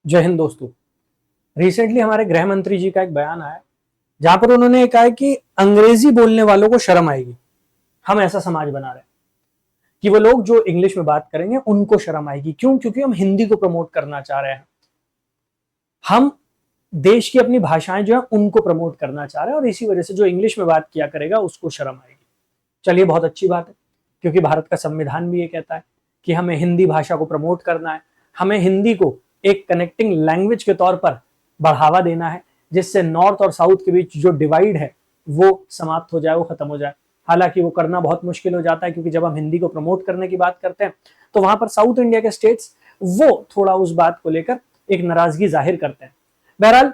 जय हिंद दोस्तों। रिसेंटली हमारे गृह मंत्री जी का एक बयान आया जहां पर उन्होंने कहा है कि अंग्रेजी बोलने वालों को शर्म आएगी। हम ऐसा समाज बना रहे हैं कि वो लोग जो इंग्लिश में बात करेंगे उनको शर्म आएगी। क्यों? क्योंकि हम हिंदी को प्रमोट करना चाह रहे हैं। हम देश की अपनी भाषाएं जो है उनको प्रमोट करना चाह रहे हैं और इसी वजह से जो इंग्लिश में बात किया करेगा उसको शर्म आएगी। चलिए, बहुत अच्छी बात है, क्योंकि भारत का संविधान भी ये कहता है कि हमें हिंदी भाषा को प्रमोट करना है। हमें हिंदी को एक कनेक्टिंग लैंग्वेज के तौर पर बढ़ावा देना है, जिससे नॉर्थ और साउथ के बीच जो डिवाइड है वो समाप्त हो जाए, वो खत्म हो जाए। हालांकि वो करना बहुत मुश्किल हो जाता है, क्योंकि जब हम हिंदी को प्रमोट करने की बात करते हैं तो वहां पर साउथ इंडिया के स्टेट्स वो थोड़ा उस बात को लेकर एक नाराजगी जाहिर करते हैं। बहरहाल,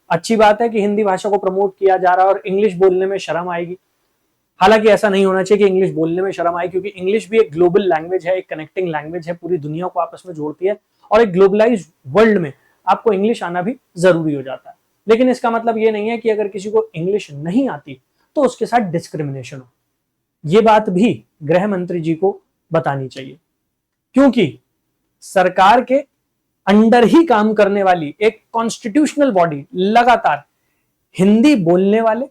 अच्छी बात है कि हिंदी भाषा को प्रमोट किया जा रहा है और इंग्लिश बोलने में शर्म आएगी। हालांकि ऐसा नहीं होना चाहिए कि इंग्लिश बोलने में शर्म आए, क्योंकि इंग्लिश भी एक ग्लोबल लैंग्वेज है, एक कनेक्टिंग लैंग्वेज है, पूरी दुनिया को आपस में जोड़ती है और एक ग्लोबलाइज्ड वर्ल्ड में आपको इंग्लिश आना भी जरूरी हो जाता है। लेकिन इसका मतलब ये नहीं है कि अगर किसी को इंग्लिश नहीं आती तो उसके साथ डिस्क्रिमिनेशन हो। ये बात भी गृह मंत्री जी को बतानी चाहिए, क्योंकि सरकार के अंडर ही काम करने वाली एक कॉन्स्टिट्यूशनल बॉडी लगातार हिंदी बोलने वाले,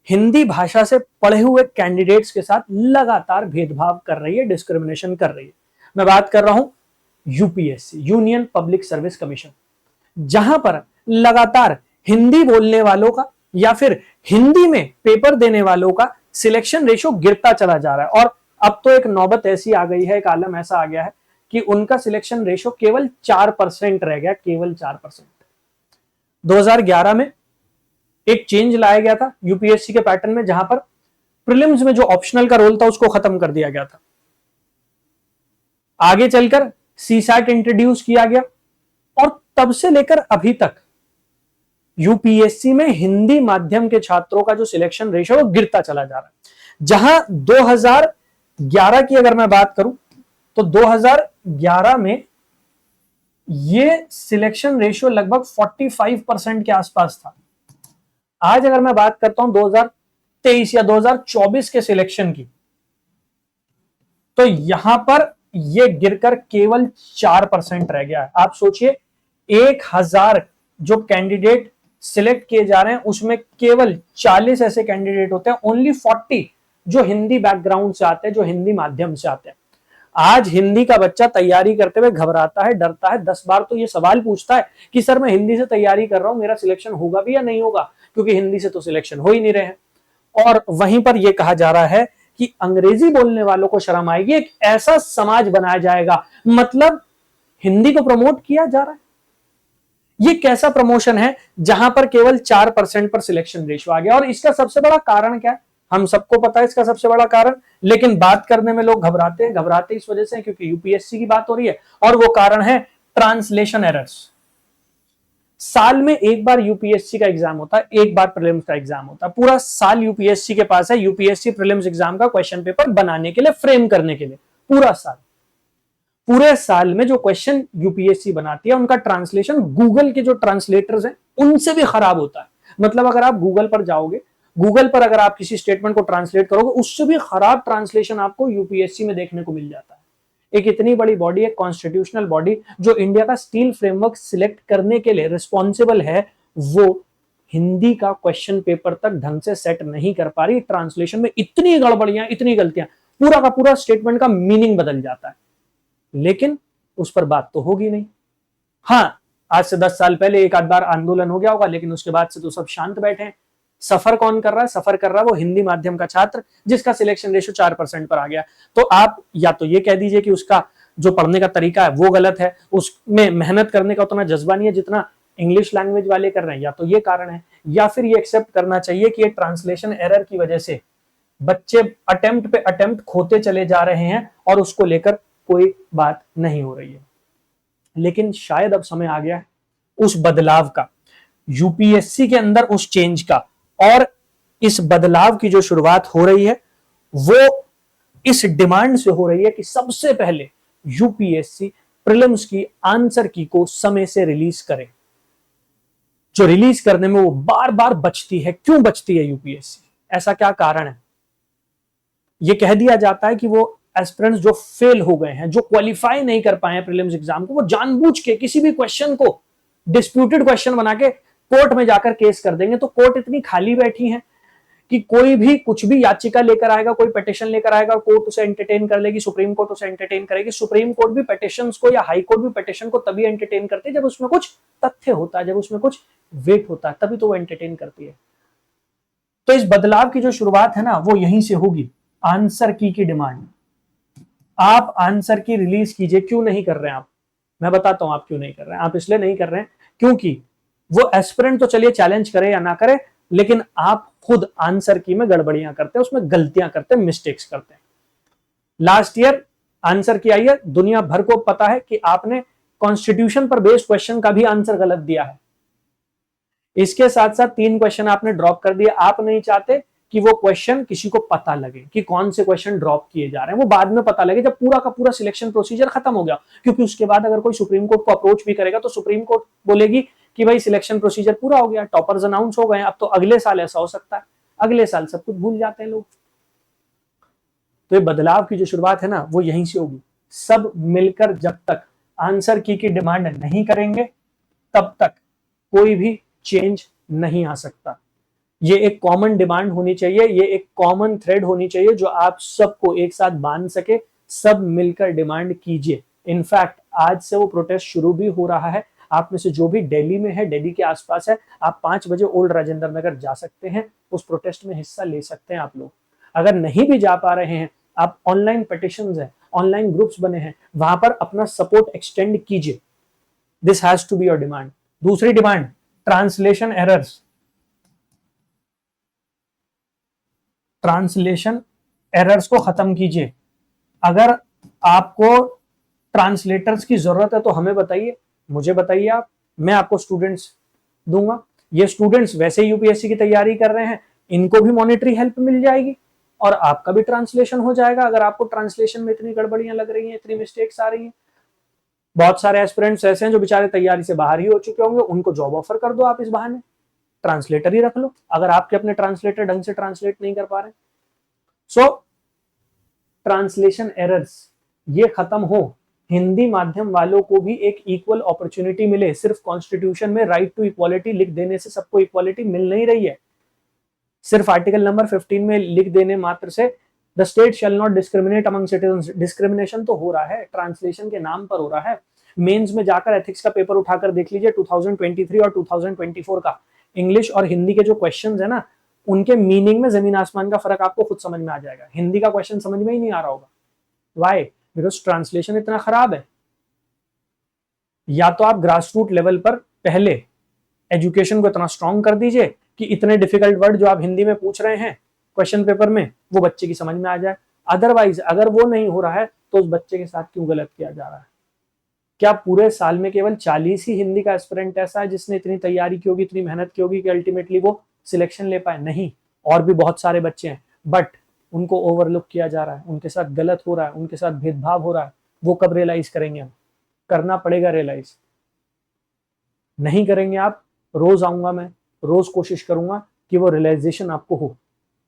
हिंदी भाषा से पढ़े हुए कैंडिडेट्स के साथ लगातार भेदभाव कर रही है, डिस्क्रिमिनेशन कर रही है। मैं बात कर रहा हूं UPSC, union public service commission, जहां पर लगातार हिंदी बोलने वालों का या फिर हिंदी में पेपर देने वालों का सिलेक्शन रेशो गिरता चला जा रहा है। और अब तो एक नौबत ऐसी आ गई है, एक आलम ऐसा आ गया है कि उनका सिलेक्शन रेशो केवल 4% रह गया, केवल 4%। 2011 में एक चेंज लाया गया था यूपीएससी के पैटर्न में, जहां पर प्रीलिम्स में जो ऑप्शनल का रोल था उसको खत्म कर दिया गया था। आगे चलकर सीसैट इंट्रोड्यूस किया गया और तब से लेकर अभी तक यूपीएससी में हिंदी माध्यम के छात्रों का जो सिलेक्शन रेशियो वो गिरता चला जा रहा है। जहां 2011 की अगर मैं बात करूं तो 2011 में ये सिलेक्शन रेशियो लगभग 45% के आसपास था। आज अगर मैं बात करता हूं 2023 या 2024 के सिलेक्शन की, तो यहां पर ये गिरकर केवल 4% रह गया है। आप सोचिए, 1000 जो कैंडिडेट सिलेक्ट किए जा रहे हैं उसमें केवल 40 ऐसे कैंडिडेट होते हैं, ओनली 40 जो हिंदी बैकग्राउंड से आते हैं, जो हिंदी माध्यम से आते हैं। आज हिंदी का बच्चा तैयारी करते हुए घबराता है, डरता है, 10 बार तो ये सवाल पूछता है कि सर मैं हिंदी से तैयारी कर रहा हूं, मेरा सिलेक्शन होगा भी या नहीं होगा, क्योंकि हिंदी से तो सिलेक्शन हो ही नहीं रहे हैं। और वहीं पर यह कहा जा रहा है कि अंग्रेजी बोलने वालों को शर्म आएगी, एक ऐसा समाज बनाया जाएगा। मतलब हिंदी को प्रमोट किया जा रहा है। ये कैसा प्रमोशन है जहां पर केवल 4% पर सिलेक्शन रेशियो आ गया? और इसका सबसे बड़ा कारण क्या है? हम सबको पता है इसका सबसे बड़ा कारण, लेकिन बात करने में लोग घबराते इस वजह से क्योंकि यूपीएससी की बात हो रही है, और वो कारण है ट्रांसलेशन एरर्स। साल में एक बार यूपीएससी का एग्जाम होता है, एक बार प्रीलिम्स का एग्जाम होता है। पूरा साल यूपीएससी के पास है यूपीएससी प्रीलिम्स एग्जाम का क्वेश्चन पेपर बनाने के लिए, फ्रेम करने के लिए। पूरा साल, पूरे साल में जो क्वेश्चन यूपीएससी बनाती है उनका ट्रांसलेशन गूगल के जो ट्रांसलेटर्स हैं उनसे भी खराब होता है। मतलब अगर आप गूगल पर जाओगे, गूगल पर अगर आप किसी स्टेटमेंट को ट्रांसलेट करोगे, उससे भी खराब ट्रांसलेशन आपको यूपीएससी में देखने को मिल जाता है। एक इतनी बड़ी बॉडी, एक कॉन्स्टिट्यूशनल बॉडी जो इंडिया का स्टील फ्रेमवर्क सिलेक्ट करने के लिए रिस्पॉन्सिबल है, वो हिंदी का क्वेश्चन पेपर तक ढंग से सेट नहीं कर पा रही। ट्रांसलेशन में इतनी गड़बड़ियां, इतनी गलतियां, पूरा का पूरा स्टेटमेंट का मीनिंग बदल जाता है। लेकिन उस पर बात तो होगी नहीं। हाँ, आज से 10 साल पहले एक आध बार आंदोलन हो गया होगा, लेकिन उसके बाद से तो सब शांत बैठे हैं। सफर कौन कर रहा है? सफर कर रहा है वो हिंदी माध्यम का छात्र, जिसका सिलेक्शन रेशियो 4% पर आ गया। तो आप या तो ये कह दीजिए कि उसका जो पढ़ने का तरीका है वो गलत है, उसमें मेहनत करने का उतना जज्बा नहीं है जितना इंग्लिश लैंग्वेज वाले कर रहे हैं, या तो ये कारण है, या फिर ये एक्सेप्ट करना चाहिए कि ये ट्रांसलेशन एरर की वजह से बच्चे अटेम्प्ट पे अटेम्प्ट खोते चले जा रहे हैं और उसको लेकर कोई बात नहीं हो रही है। लेकिन शायद अब समय आ गया है उस बदलाव का, यूपीएससी के अंदर उस चेंज का। और इस बदलाव की जो शुरुआत हो रही है वो इस डिमांड से हो रही है कि सबसे पहले यूपीएससी प्रीलिम्स की आंसर की को समय से रिलीज करे। जो रिलीज करने में वो बार बार बचती है। क्यों बचती है यूपीएससी? ऐसा क्या कारण है? ये कह दिया जाता है कि वो एस्पिरेंट्स जो फेल हो गए हैं, जो क्वालिफाई नहीं कर पाए प्रीलिम्स एग्जाम को, वो जानबूझ के किसी भी क्वेश्चन को डिस्प्यूटेड क्वेश्चन बना के कोर्ट में जाकर केस कर देंगे। तो कोर्ट इतनी खाली बैठी है कि कोई भी कुछ भी याचिका लेकर आएगा, कोई पिटीशन लेकर आएगा, कोर्ट उसे एंटरटेन कर लेगी, सुप्रीम कोर्ट उसे एंटरटेन करेगी। सुप्रीम कोर्ट भी पिटीशंस को या हाई कोर्ट भी पिटीशन को तभी एंटरटेन करती है जब उसमें कुछ तथ्य होता है, जब उसमें कुछ वेट होता है, तभी तो वो एंटरटेन करती है। तो इस बदलाव की जो शुरुआत है ना वो यहीं से होगी। आंसर की डिमांड, आप आंसर की रिलीज कीजिए। क्यों नहीं कर रहे हैं आप? मैं बताता हूं आप क्यों नहीं कर रहे हैं। आप इसलिए नहीं कर रहे हैं क्योंकि वो एस्पिरेंट तो चलिए चैलेंज करे या ना करे, लेकिन आप खुद आंसर की में गड़बड़ियां करते हैं, उसमें गलतियां करते हैं, मिस्टेक्स करते हैं। लास्ट ईयर आंसर की आई है, दुनिया भर को पता है कि आपने कॉन्स्टिट्यूशन पर बेस्ड क्वेश्चन का भी आंसर गलत दिया है। इसके साथ साथ 3 क्वेश्चन आपने ड्रॉप कर दिए। आप नहीं चाहते कि वो क्वेश्चन किसी को पता लगे कि कौन से क्वेश्चन ड्रॉप किए जा रहे हैं, वो बाद में पता लगे जब पूरा का पूरा सिलेक्शन प्रोसीजर खत्म हो गया। क्योंकि उसके बाद अगर कोई सुप्रीम कोर्ट को अप्रोच भी करेगा तो सुप्रीम कोर्ट बोलेगी कि भाई सिलेक्शन प्रोसीजर पूरा हो गया, टॉपर्स अनाउंस हो गए, अब तो अगले साल ऐसा हो सकता है। अगले साल सब कुछ भूल जाते हैं लोग। तो ये बदलाव की जो शुरुआत है ना वो यहीं से होगी। सब मिलकर जब तक आंसर की डिमांड नहीं करेंगे तब तक कोई भी चेंज नहीं आ सकता। ये एक कॉमन डिमांड होनी चाहिए, ये एक कॉमन थ्रेड होनी चाहिए जो आप सबको एक साथ बांध सके। सब मिलकर डिमांड कीजिए। इनफैक्ट आज से वो प्रोटेस्ट शुरू भी हो रहा है। आप में से जो भी दिल्ली में है, दिल्ली के आसपास है, आप 5 बजे ओल्ड राजेंद्र नगर जा सकते हैं, उस प्रोटेस्ट में हिस्सा ले सकते हैं आप लोग। अगर नहीं भी जा पा रहे हैं, आप ऑनलाइन पिटिशंस है, ऑनलाइन ग्रुप्स बने हैं, वहां पर अपना सपोर्ट एक्सटेंड कीजिए। This has to be your demand. दूसरी demand, translation errors. Translation errors को खत्म कीजिए। अगर आपको ट्रांसलेटर्स की जरूरत है तो हमें बताइए, मुझे बताइए आप, मैं आपको स्टूडेंट्स दूंगा। ये स्टूडेंट्स वैसे यूपीएससी की तैयारी कर रहे हैं, इनको भी मॉनिटरी हेल्प मिल जाएगी और आपका भी ट्रांसलेशन हो जाएगा। अगर आपको ट्रांसलेशन में इतनी गड़बड़ियां लग रही हैं, इतनी मिस्टेक्स आ रही हैं, बहुत सारे एस्पिरेंट्स ऐसे हैं जो बेचारे तैयारी से बाहर ही हो चुके होंगे, उनको जॉब ऑफर कर दो आप इस बहाने, ट्रांसलेटर ही रख लो अगर आपके अपने ट्रांसलेटर ढंग से ट्रांसलेट नहीं कर पा रहे। सो ट्रांसलेशन एरर्स ये खत्म हो, हिंदी माध्यम वालों को भी एक इक्वल अपॉर्चुनिटी मिले। सिर्फ कॉन्स्टिट्यूशन में राइट टू इक्वालिटी लिख देने से सबको इक्वालिटी मिल नहीं रही है। सिर्फ आर्टिकल नंबर 15 में लिख देने मात्र से the state shall not discriminate among citizens, discrimination तो हो रहा है, ट्रांसलेशन के नाम पर हो रहा है। मेंस में जाकर एथिक्स का पेपर उठाकर देख लीजिए 2023 और 2024 का, इंग्लिश और हिंदी के जो क्वेश्चंस है ना, उनके मीनिंग में जमीन आसमान का फर्क आपको खुद समझ में आ जाएगा। हिंदी का क्वेश्चन समझ में ही नहीं आ रहा होगा। वाई? बिकॉज ट्रांसलेशन इतना खराब है। या तो आप ग्रास रूट लेवल पर पहले एजुकेशन को इतना स्ट्रांग कर दीजिए कि इतने डिफिकल्ट वर्ड जो आप हिंदी में पूछ रहे हैं क्वेश्चन पेपर में वो बच्चे की समझ में आ जाए। अदरवाइज अगर वो नहीं हो रहा है तो उस बच्चे के साथ क्यों गलत किया जा रहा है? क्या पूरे साल में केवल 40 ही हिंदी का एस्पिरेंट ऐसा है जिसने इतनी तैयारी की होगी, इतनी मेहनत की होगी कि अल्टीमेटली वो सिलेक्शन ले पाए? नहीं, और भी बहुत सारे बच्चे हैं, बट उनको ओवरलुक किया जा रहा है, उनके साथ गलत हो रहा है, उनके साथ भेदभाव हो रहा है। वो कब रियलाइज करेंगे? हम करना पड़ेगा रियलाइज। नहीं करेंगे आप, रोज आऊंगा मैं, रोज कोशिश करूंगा कि वो रियलाइजेशन आपको हो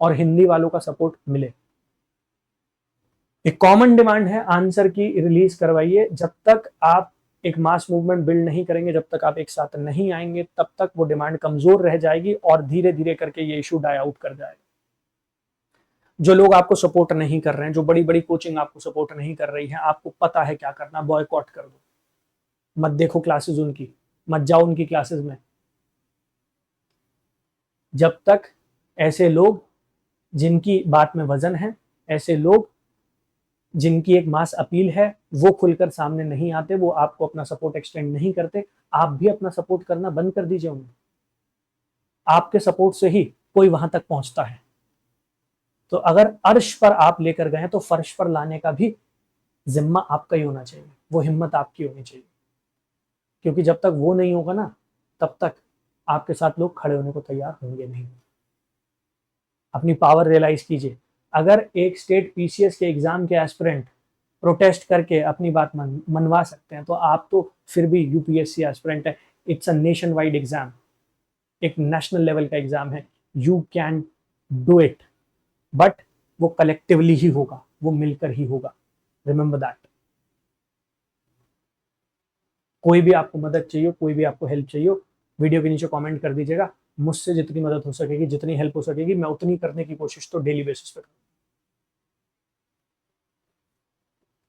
और हिंदी वालों का सपोर्ट मिले। एक कॉमन डिमांड है, आंसर की रिलीज करवाइए। जब तक आप एक मास मूवमेंट बिल्ड नहीं करेंगे, जब तक आप एक साथ नहीं आएंगे, तब तक वो डिमांड कमजोर रह जाएगी और धीरे धीरे करके ये इशू डाई आउट कर जाएगा। जो लोग आपको सपोर्ट नहीं कर रहे हैं, जो बड़ी बड़ी कोचिंग आपको सपोर्ट नहीं कर रही है, आपको पता है क्या करना, बॉयकॉट कर दो। मत देखो क्लासेस उनकी, मत जाओ उनकी क्लासेस में। जब तक ऐसे लोग जिनकी बात में वजन है, ऐसे लोग जिनकी एक मास अपील है, वो खुलकर सामने नहीं आते, वो आपको अपना सपोर्ट एक्सटेंड नहीं करते, आप भी अपना सपोर्ट करना बंद कर दीजिए उन्हें। आपके सपोर्ट से ही कोई वहां तक पहुंचता है। तो अगर अर्श पर आप लेकर गए तो फर्श पर लाने का भी जिम्मा आपका ही होना चाहिए, वो हिम्मत आपकी होनी चाहिए। क्योंकि जब तक वो नहीं होगा ना, तब तक आपके साथ लोग खड़े होने को तैयार होंगे नहीं। अपनी पावर रियलाइज कीजिए। अगर एक स्टेट पीसीएस के एग्जाम के एस्पिरेंट प्रोटेस्ट करके अपनी बात मनवा सकते हैं, तो आप तो फिर भी यूपीएससी एस्पिरेंट है। It's a nation wide exam, एक नेशनल लेवल का एग्जाम है। You can do it, but वो कलेक्टिवली ही होगा, वो मिलकर ही होगा। Remember that. कोई भी आपको मदद चाहिए, कोई भी आपको हेल्प चाहिए, वीडियो के नीचे कमेंट कर दीजिएगा। मुझसे जितनी मदद हो सकेगी, जितनी हेल्प हो सकेगी, मैं उतनी करने की कोशिश तो डेली बेसिस पे करूंगा।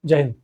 जय हिंद।